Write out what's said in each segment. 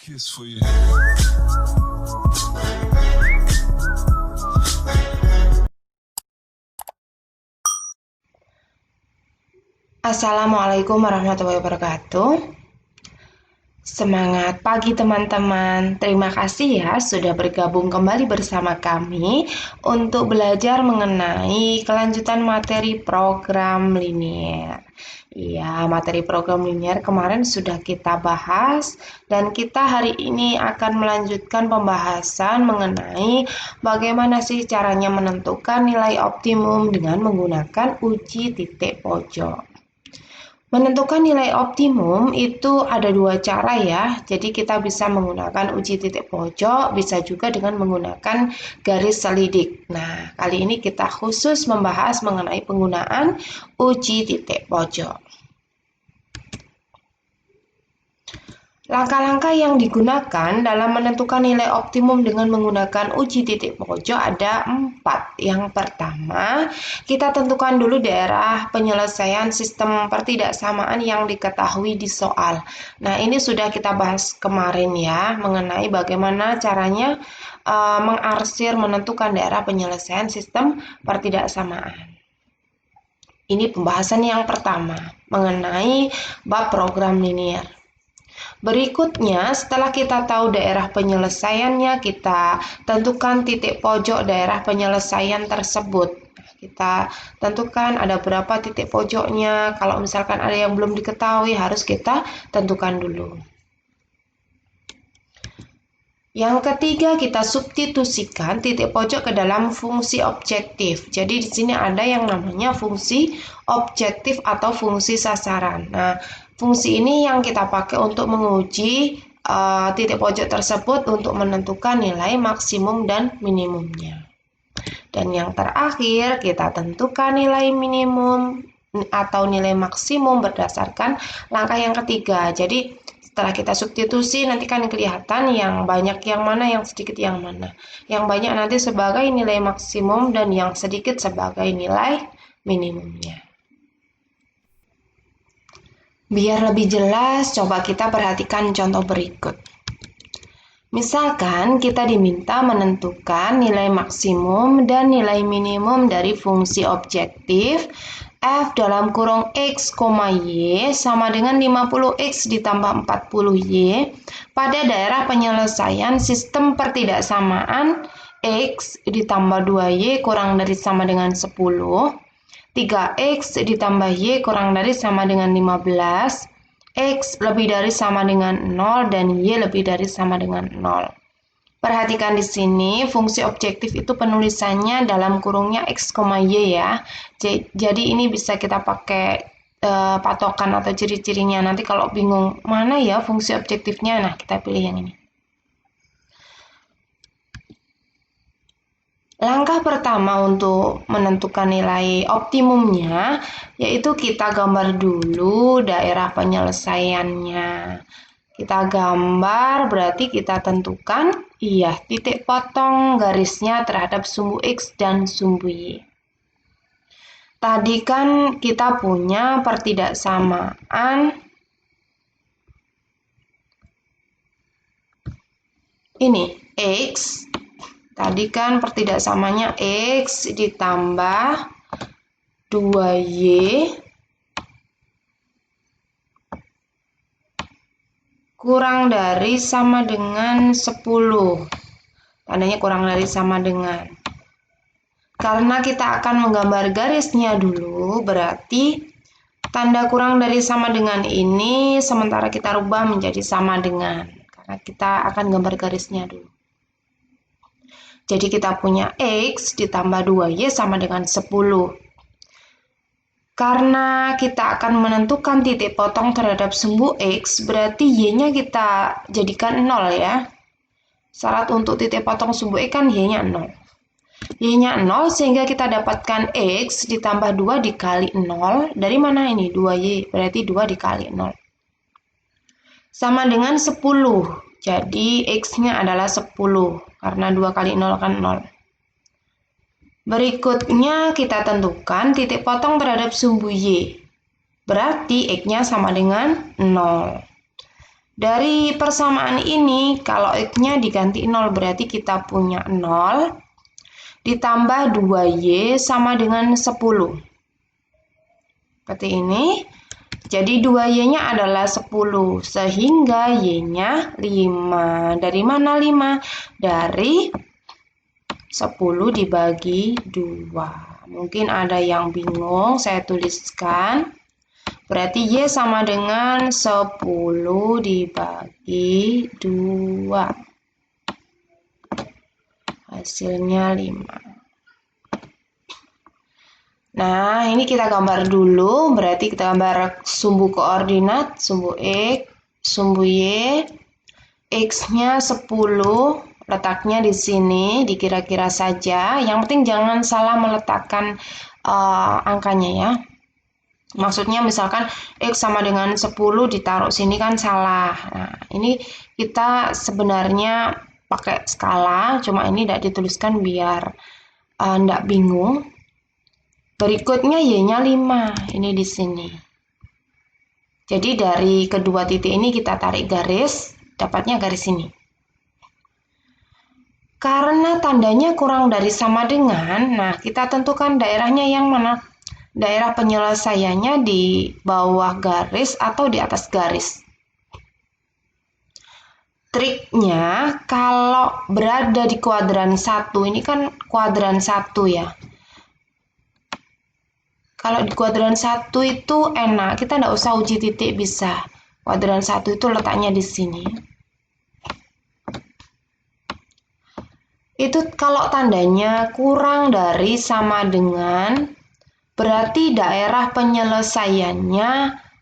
kiss for you. Assalamualaikum warahmatullahi wabarakatuh. Semangat pagi teman-teman. Terima kasih ya sudah bergabung kembali bersama kami untuk belajar mengenai kelanjutan materi program linier. Ya, materi program linier kemarin sudah kita bahas dan kita hari ini akan melanjutkan pembahasan mengenai bagaimana sih caranya menentukan nilai optimum dengan menggunakan uji titik pojok. Menentukan nilai optimum itu ada dua cara ya, jadi kita bisa menggunakan uji titik pojok, bisa juga dengan menggunakan garis selidik. Nah, kali ini kita khusus membahas mengenai penggunaan uji titik pojok. Langkah-langkah yang digunakan dalam menentukan nilai optimum dengan menggunakan uji titik pojok ada 4. Yang pertama, kita tentukan dulu daerah penyelesaian sistem pertidaksamaan yang diketahui di soal. Nah, ini sudah kita bahas kemarin ya, mengenai bagaimana caranya mengarsir menentukan daerah penyelesaian sistem pertidaksamaan. Ini pembahasan yang pertama, mengenai bab program linier. Berikutnya, setelah kita tahu daerah penyelesaiannya, kita tentukan titik pojok daerah penyelesaian tersebut. Kita tentukan ada berapa titik pojoknya. Kalau misalkan ada yang belum diketahui, harus kita tentukan dulu. Yang ketiga, kita substitusikan titik pojok ke dalam fungsi objektif. Jadi di sini ada yang namanya fungsi objektif atau fungsi sasaran. Nah, fungsi ini yang kita pakai untuk menguji titik pojok tersebut untuk menentukan nilai maksimum dan minimumnya. Dan yang terakhir, kita tentukan nilai minimum atau nilai maksimum berdasarkan langkah yang ketiga. Jadi setelah kita substitusi, nanti kan kelihatan yang banyak yang mana, yang sedikit yang mana. Yang banyak nanti sebagai nilai maksimum dan yang sedikit sebagai nilai minimumnya. Biar lebih jelas, coba kita perhatikan contoh berikut. Misalkan kita diminta menentukan nilai maksimum dan nilai minimum dari fungsi objektif f dalam kurung x, y sama dengan 50x ditambah 40y pada daerah penyelesaian sistem pertidaksamaan x ditambah 2y kurang dari sama dengan 10, 3x ditambah y kurang dari sama dengan 15, x lebih dari sama dengan 0 dan y lebih dari sama dengan 0. Perhatikan di sini fungsi objektif itu penulisannya dalam kurungnya x, y ya. Jadi ini bisa kita pakai patokan atau ciri-cirinya. Nanti kalau bingung mana ya fungsi objektifnya, nah kita pilih yang ini. Langkah pertama untuk menentukan nilai optimumnya yaitu kita gambar dulu daerah penyelesaiannya. Kita gambar berarti kita tentukan titik potong garisnya terhadap sumbu X dan sumbu Y. Tadi kan kita punya pertidaksamaan ini X. Tadi kan pertidaksamanya X ditambah 2Y kurang dari sama dengan 10. Tandanya kurang dari sama dengan. Karena kita akan menggambar garisnya dulu, berarti tanda kurang dari sama dengan ini sementara kita rubah menjadi sama dengan. Karena kita akan gambar garisnya dulu. Jadi kita punya X ditambah 2Y sama dengan 10. Karena kita akan menentukan titik potong terhadap sumbu X, berarti Y-nya kita jadikan 0 ya. Syarat untuk titik potong sumbu X kan Y-nya 0. Y-nya 0 sehingga kita dapatkan X ditambah 2 dikali 0. Dari mana ini? 2Y, berarti 2 dikali 0. Sama dengan 10. Jadi X-nya adalah 10. Karena 2 kali 0 kan 0. Berikutnya kita tentukan titik potong terhadap sumbu Y. Berarti X-nya sama dengan 0. Dari persamaan ini, kalau X-nya diganti 0 berarti kita punya 0 ditambah 2Y sama dengan 10. Seperti ini. Jadi 2Y-nya adalah 10, sehingga Y-nya 5. Dari mana 5? Dari 10 dibagi 2. Mungkin ada yang bingung, saya tuliskan. Berarti Y sama dengan 10 dibagi 2. Hasilnya 5. Nah, ini kita gambar dulu. Berarti kita gambar sumbu koordinat, sumbu X, sumbu Y. X-nya 10, letaknya di sini, dikira-kira saja. Yang penting jangan salah meletakkan angkanya ya. Maksudnya misalkan X sama dengan 10 ditaruh sini kan salah. Nah, ini kita sebenarnya pakai skala, cuma ini tidak dituliskan biar tidak bingung. Berikutnya Y-nya 5, ini di sini. Jadi dari kedua titik ini kita tarik garis, dapatnya garis ini. Karena tandanya kurang dari sama dengan, nah kita tentukan daerahnya yang mana? Daerah penyelesaiannya di bawah garis atau di atas garis. Triknya kalau berada di kuadran 1, ini kan kuadran 1 ya. Kalau di kuadran 1 itu enak, kita tidak usah uji titik bisa. Kuadran 1 itu letaknya di sini. Itu kalau tandanya kurang dari sama dengan, berarti daerah penyelesaiannya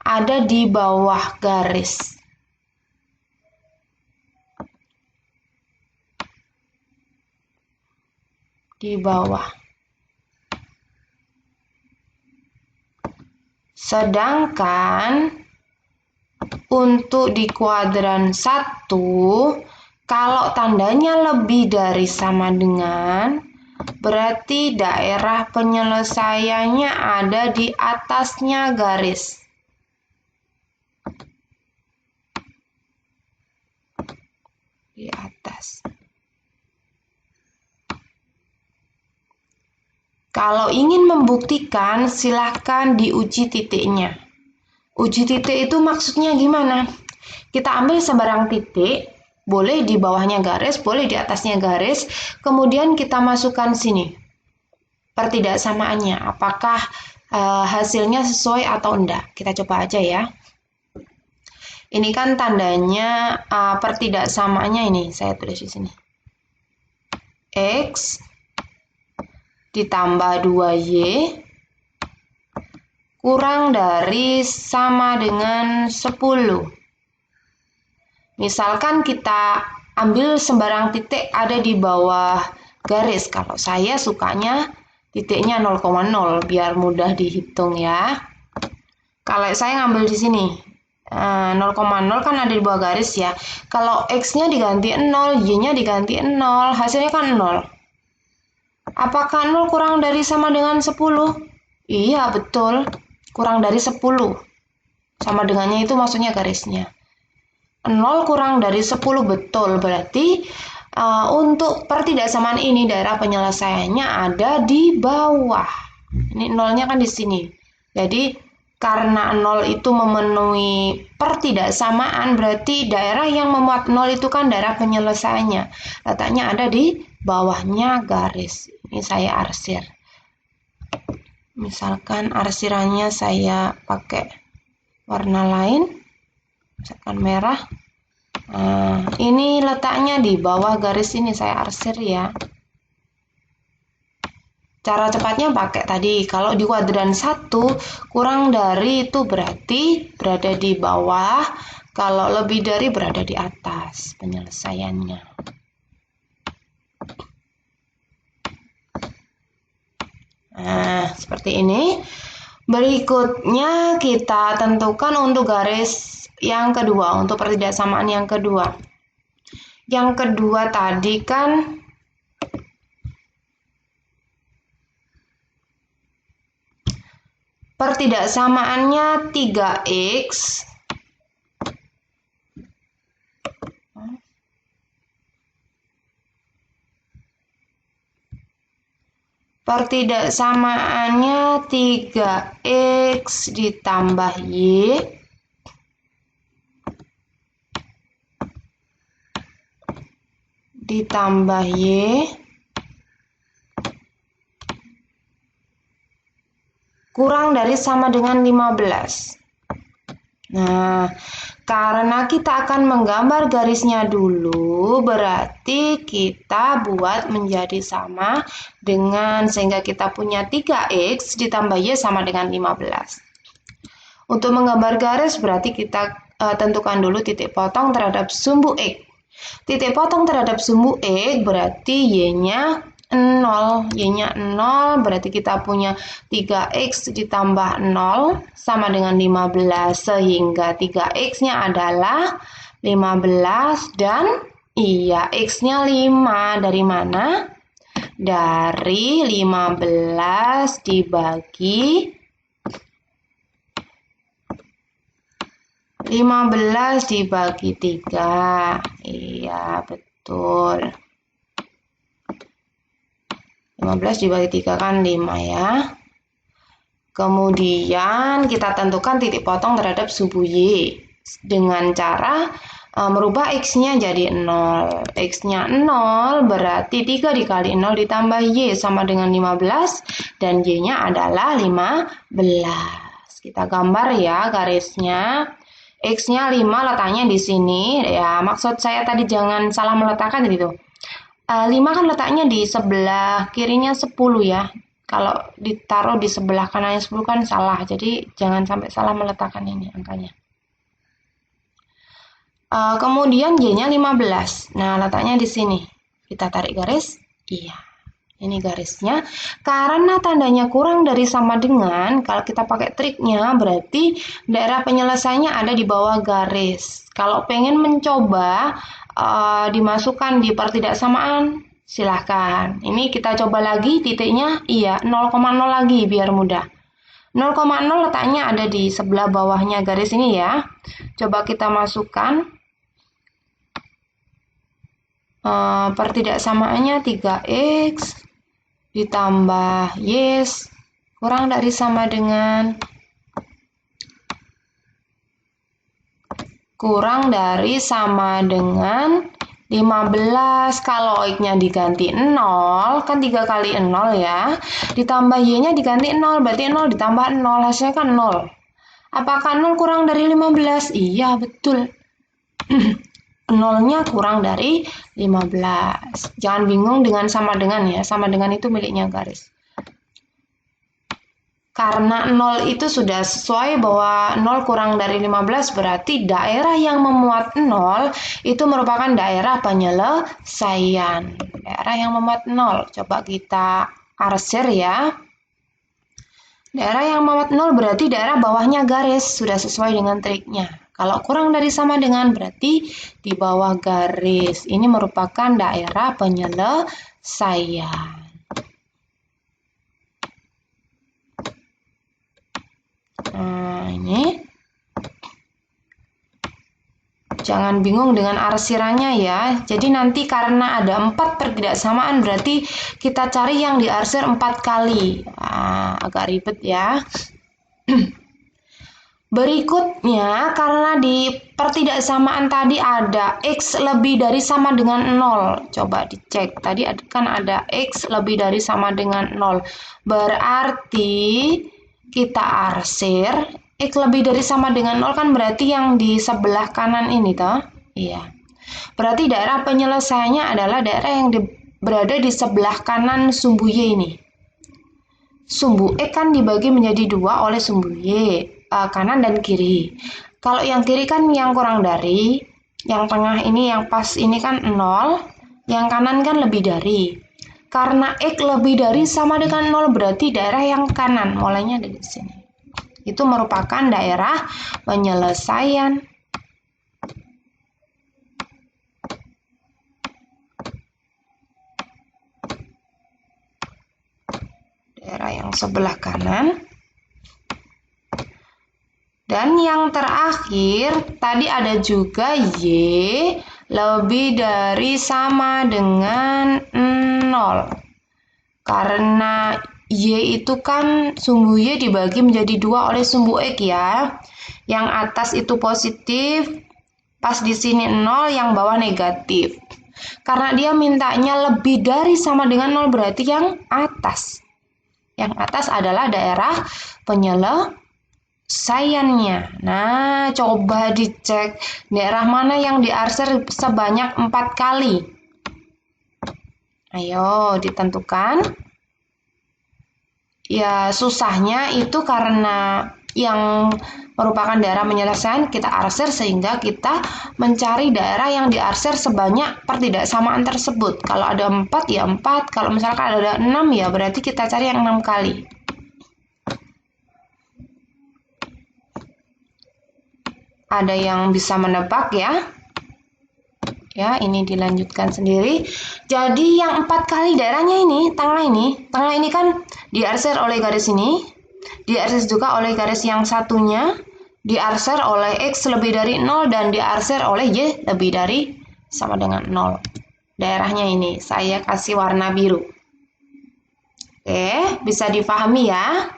ada di bawah garis. Di bawah. Sedangkan untuk di kuadran 1, kalau tandanya lebih dari sama dengan, berarti daerah penyelesaiannya ada di atasnya garis. Di atas. Kalau ingin membuktikan, silahkan diuji titiknya. Uji titik itu maksudnya gimana? Kita ambil sembarang titik, boleh di bawahnya garis, boleh di atasnya garis, kemudian kita masukkan sini. Pertidaksamaannya, apakah hasilnya sesuai atau enggak? Kita coba aja ya. Ini kan tandanya pertidaksamaannya ini, saya tulis di sini. X ditambah 2Y kurang dari sama dengan 10. Misalkan kita ambil sembarang titik ada di bawah garis. Kalau saya sukanya titiknya 0,0 biar mudah dihitung ya. Kalau saya ngambil di sini 0,0 kan ada di bawah garis ya. Kalau X-nya diganti 0, Y-nya diganti 0, hasilnya kan 0. Apakah 0 kurang dari sama dengan 10? Iya, betul. Kurang dari 10. Sama dengannya itu maksudnya garisnya. 0 kurang dari 10 betul. Berarti untuk pertidaksamaan ini daerah penyelesaiannya ada di bawah. Ini 0-nya kan di sini. Jadi karena 0 itu memenuhi pertidaksamaan, berarti daerah yang memuat 0 itu kan daerah penyelesaiannya. Letaknya ada di bawahnya garis. Ini saya arsir. Misalkan arsirannya saya pakai warna lain. Misalkan merah. Nah, ini letaknya di bawah garis ini, saya arsir ya. Cara cepatnya pakai tadi, kalau di kuadran 1 kurang dari itu berarti berada di bawah, kalau lebih dari berada di atas penyelesaiannya. Nah, seperti ini. Berikutnya kita tentukan untuk garis yang kedua, untuk pertidaksamaan yang kedua. Yang kedua tadi kan pertidaksamaannya 3X Pertidaksamaannya 3x ditambah y ditambah y kurang dari sama dengan 15. Nah, karena kita akan menggambar garisnya dulu, berarti kita buat menjadi sama dengan, sehingga kita punya 3x ditambah y sama dengan 15. Untuk menggambar garis berarti kita tentukan dulu titik potong terhadap sumbu x. Titik potong terhadap sumbu x berarti y-nya 0. Y-nya 0 berarti kita punya 3x ditambah 0 sama dengan 15. Sehingga 3x-nya adalah 15 dan iya x-nya 5. Dari mana? Dari 15 dibagi 3. Iya, betul. 15 dibagi 3 kan 5 ya. Kemudian kita tentukan titik potong terhadap sumbu y dengan cara merubah x-nya jadi 0. X-nya 0 berarti 3 dikali 0 ditambah y sama dengan 15 dan y-nya adalah 15. Kita gambar ya garisnya. X-nya 5 letaknya di sini ya. Maksud saya tadi jangan salah meletakkan gitu. 5 kan letaknya di sebelah kirinya 10 ya. Kalau ditaruh di sebelah kanannya 10 kan salah. Jadi jangan sampai salah meletakkan ini angkanya. Kemudian y-nya 15. Nah, letaknya di sini. Kita tarik garis. Iya. Ini garisnya. Karena tandanya kurang dari sama dengan, kalau kita pakai triknya, berarti daerah penyelesaiannya ada di bawah garis. Kalau pengen mencoba dimasukkan di pertidaksamaan, silahkan. Ini kita coba lagi titiknya, iya 0,0 lagi biar mudah. 0,0 letaknya ada di sebelah bawahnya garis ini ya. Coba kita masukkan. Pertidaksamaannya 3x ditambah y kurang dari sama dengan 15. Kalau x-nya diganti 0 kan 3 kali 0 ya, ditambah y-nya diganti 0 berarti 0 ditambah 0 hasilnya kan 0. Apakah 0 kurang dari 15? Iya, betul. 0-nya kurang dari 15. Jangan bingung dengan sama dengan ya. Sama dengan itu miliknya garis. Karena 0 itu sudah sesuai bahwa 0 kurang dari 15 berarti daerah yang memuat 0 itu merupakan daerah penyelesaian. Daerah yang memuat 0. Coba kita arsir ya. Daerah yang memuat 0 berarti daerah bawahnya garis. Sudah sesuai dengan triknya. Kalau kurang dari sama dengan berarti di bawah garis. Ini merupakan daerah penyelesaian. Nah, ini. Jangan bingung dengan arsirannya ya. Jadi nanti karena ada 4 pertidaksamaan berarti kita cari yang diarsir 4 kali. Nah, agak ribet ya. Berikutnya, karena di pertidaksamaan tadi ada x lebih dari sama dengan 0. Coba dicek. Tadi kan ada x lebih dari sama dengan 0. Berarti kita arsir. X lebih dari sama dengan 0 kan berarti yang di sebelah kanan ini toh? Iya. Berarti daerah penyelesaiannya adalah daerah yang berada di sebelah kanan sumbu y ini. Sumbu X kan dibagi menjadi 2 oleh sumbu Y, kanan dan kiri. Kalau yang kiri kan yang kurang dari, yang tengah ini yang pas ini kan 0, yang kanan kan lebih dari. Karena X lebih dari sama dengan 0 berarti daerah yang kanan, mulainya dari sini. Itu merupakan daerah penyelesaian. Daerah yang sebelah kanan. Dan yang terakhir, tadi ada juga Y lebih dari sama dengan 0. Karena Y itu kan sumbu Y dibagi menjadi 2 oleh sumbu X ya. Yang atas itu positif, pas di sini 0, yang bawah negatif. Karena dia mintanya lebih dari sama dengan 0, berarti yang atas. Yang atas adalah daerah penyelesaiannya. Nah, coba dicek daerah mana yang diarsir sebanyak 4 kali. Ayo ditentukan. Ya, susahnya itu karena yang merupakan daerah penyelesaian kita arsir, sehingga kita mencari daerah yang diarsir sebanyak pertidaksamaan tersebut. Kalau ada 4 ya 4, kalau misalkan ada 6 ya berarti kita cari yang 6 kali. Ada yang bisa menebak ya? Ya, ini dilanjutkan sendiri. Jadi yang 4 kali daerahnya ini, tengah ini kan diarsir oleh garis ini, diarsir juga oleh garis yang satunya, diarsir oleh X lebih dari 0, dan diarsir oleh Y lebih dari sama dengan 0. Daerahnya ini, saya kasih warna biru. Oke, bisa dipahami ya?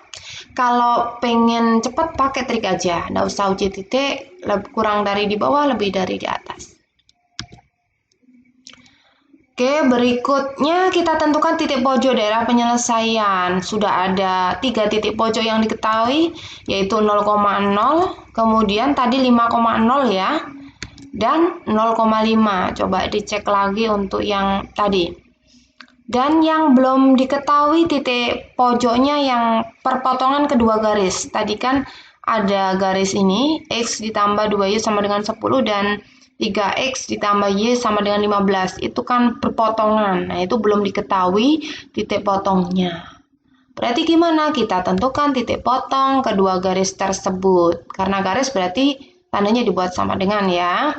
Kalau pengen cepat pakai trik aja, nggak usah uji titik, kurang dari di bawah, lebih dari di atas. Oke, berikutnya kita tentukan titik pojok daerah penyelesaian. Sudah ada 3 titik pojok yang diketahui, yaitu 0,0, kemudian tadi 5,0 ya, dan 0,5. Coba dicek lagi untuk yang tadi. Dan yang belum diketahui titik pojoknya yang perpotongan kedua garis. Tadi kan ada garis ini, X ditambah 2Y sama dengan 10, dan 3X ditambah Y sama dengan 15. Itu kan berpotongan. Nah, itu belum diketahui titik potongnya. Berarti gimana? Kita tentukan titik potong kedua garis tersebut. Karena garis berarti tandanya dibuat sama dengan ya.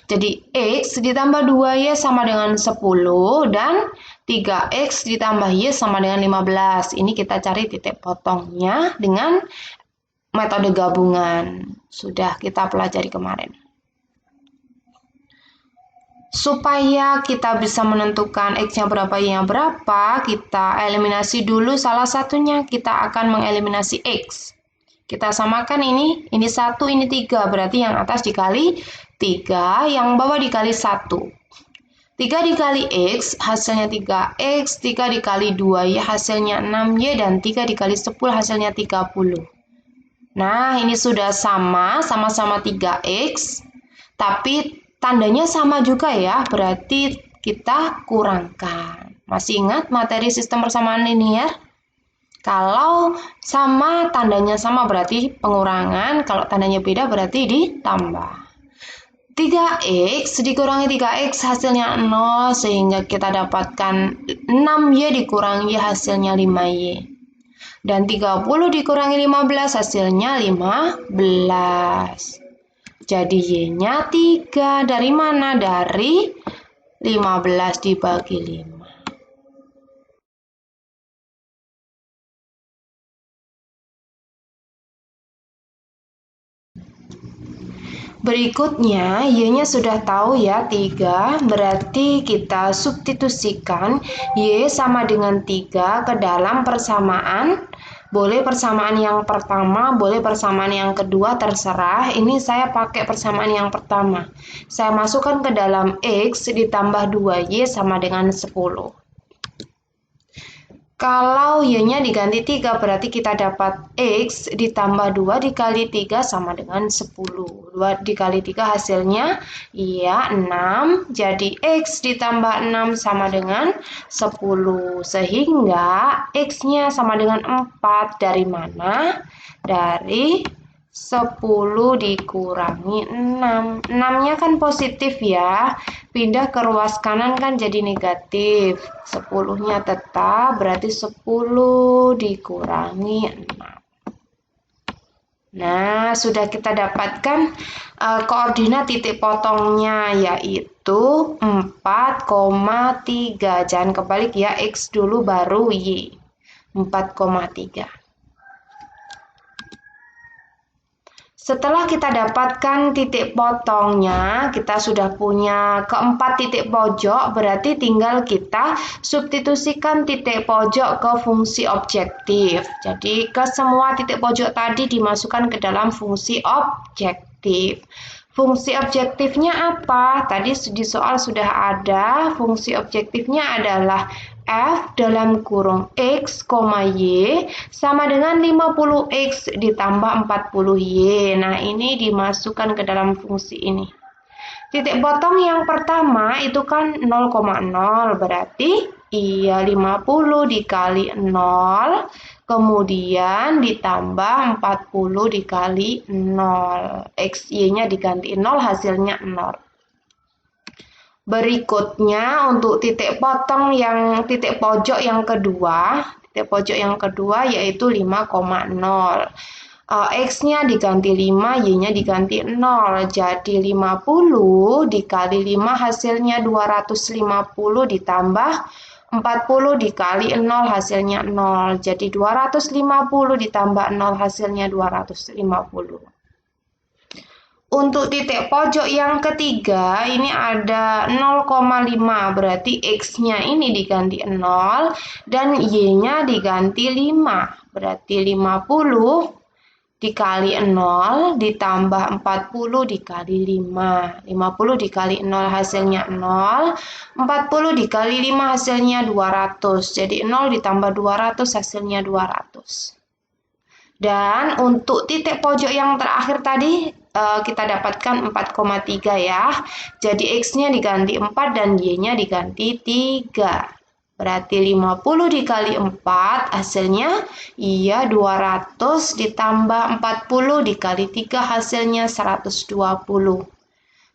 Jadi X ditambah 2Y sama dengan 10, dan 3X ditambah Y sama dengan 15. Ini kita cari titik potongnya dengan metode gabungan. Sudah kita pelajari kemarin. Supaya kita bisa menentukan X-nya berapa, Y-nya berapa, kita eliminasi dulu salah satunya. Kita akan mengeliminasi X. Kita samakan ini 1, ini 3. Berarti yang atas dikali 3, yang bawah dikali 1. 3 dikali X hasilnya 3X, 3 dikali 2Y hasilnya 6Y, dan 3 dikali 10 hasilnya 30. Nah, ini sudah sama-sama 3X, tapi tandanya sama juga ya, berarti kita kurangkan. Masih ingat materi sistem persamaan linier? Kalau sama, tandanya sama berarti pengurangan, kalau tandanya beda berarti ditambah. 3X dikurangi 3X hasilnya 0, sehingga kita dapatkan 6Y dikurangi hasilnya 5Y. Dan 30 dikurangi 15 hasilnya 15. Jadi Y-nya 3. Dari mana? Dari 15 dibagi 5. Berikutnya, Y-nya sudah tahu ya 3. Berarti kita substitusikan Y sama dengan 3 ke dalam persamaan. Boleh persamaan yang pertama, boleh persamaan yang kedua, terserah. Ini saya pakai persamaan yang pertama. Saya masukkan ke dalam X ditambah 2Y sama dengan 10. Kalau Y-nya diganti 3, berarti kita dapat X ditambah 2 dikali 3 sama dengan 10. 2 dikali 3 hasilnya ya 6. Jadi X ditambah 6 sama dengan 10. Sehingga X-nya sama dengan 4. Dari mana? Dari 10 dikurangi 6. 6-nya kan positif ya. Pindah ke ruas kanan kan jadi negatif. 10-nya tetap, berarti 10 dikurangi 6. Nah, sudah kita dapatkan koordinat titik potongnya, yaitu 4,3. Jangan kebalik ya, X dulu baru Y. 4,3. Setelah kita dapatkan titik potongnya, kita sudah punya keempat titik pojok, berarti tinggal kita substitusikan titik pojok ke fungsi objektif. Jadi ke semua titik pojok tadi dimasukkan ke dalam fungsi objektif. Fungsi objektifnya apa? Tadi di soal sudah ada, fungsi objektifnya adalah F dalam kurung X, Y sama dengan 50X ditambah 40Y. Nah, ini dimasukkan ke dalam fungsi ini. Titik potong yang pertama itu kan 0,0, berarti iya 50 dikali 0, kemudian ditambah 40 dikali 0. XY-nya diganti 0, hasilnya 0. Berikutnya untuk titik potong yang titik pojok yang kedua yaitu 5,0. X-nya diganti 5, Y-nya diganti 0. Jadi 50 dikali 5 hasilnya 250 ditambah 40 dikali 0 hasilnya 0. Jadi 250 ditambah 0 hasilnya 250. Untuk titik pojok yang ketiga, ini ada 0,5, berarti X-nya ini diganti 0, dan Y-nya diganti 5, berarti 50 dikali 0, ditambah 40 dikali 5. 50 dikali 0 hasilnya 0, 40 dikali 5 hasilnya 200, jadi 0 ditambah 200 hasilnya 200. Dan untuk titik pojok yang terakhir tadi, kita dapatkan 4,3 ya. Jadi X-nya diganti 4 dan Y-nya diganti 3. Berarti 50 dikali 4 hasilnya iya 200 ditambah 40 dikali 3 hasilnya 120.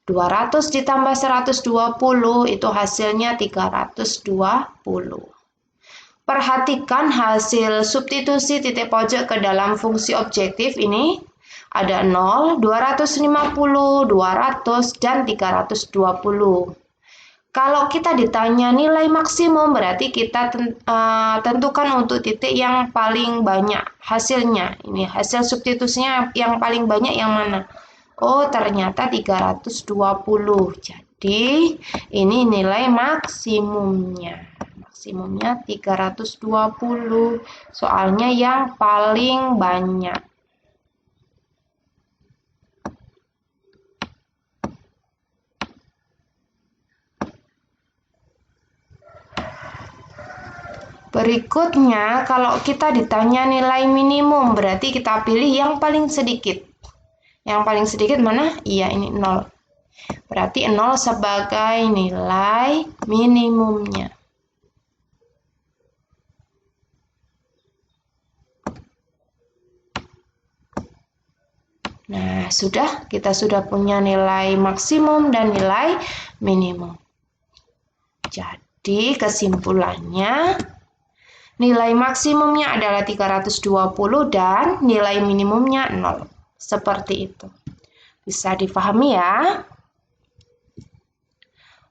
200 ditambah 120 itu hasilnya 320. Perhatikan hasil substitusi titik pojok ke dalam fungsi objektif ini. Ada 0, 250, 200, dan 320. Kalau kita ditanya nilai maksimum, berarti kita tentukan untuk titik yang paling banyak hasilnya. Ini hasil substitusinya yang paling banyak yang mana? Oh, ternyata 320. Jadi, ini nilai maksimumnya. Maksimumnya 320. Soalnya yang paling banyak. Berikutnya, kalau kita ditanya nilai minimum, berarti kita pilih yang paling sedikit. Yang paling sedikit mana? Iya, ini 0. Berarti 0 sebagai nilai minimumnya. Nah, kita sudah punya nilai maksimum dan nilai minimum. Jadi, kesimpulannya, nilai maksimumnya adalah 320 dan nilai minimumnya 0. Seperti itu. Bisa dipahami ya?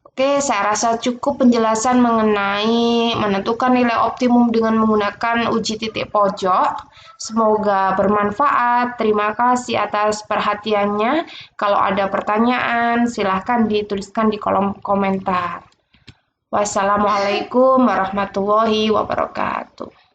Oke, saya rasa cukup penjelasan mengenai menentukan nilai optimum dengan menggunakan uji titik pojok. Semoga bermanfaat. Terima kasih atas perhatiannya. Kalau ada pertanyaan, silahkan dituliskan di kolom komentar. Wassalamualaikum warahmatullahi wabarakatuh.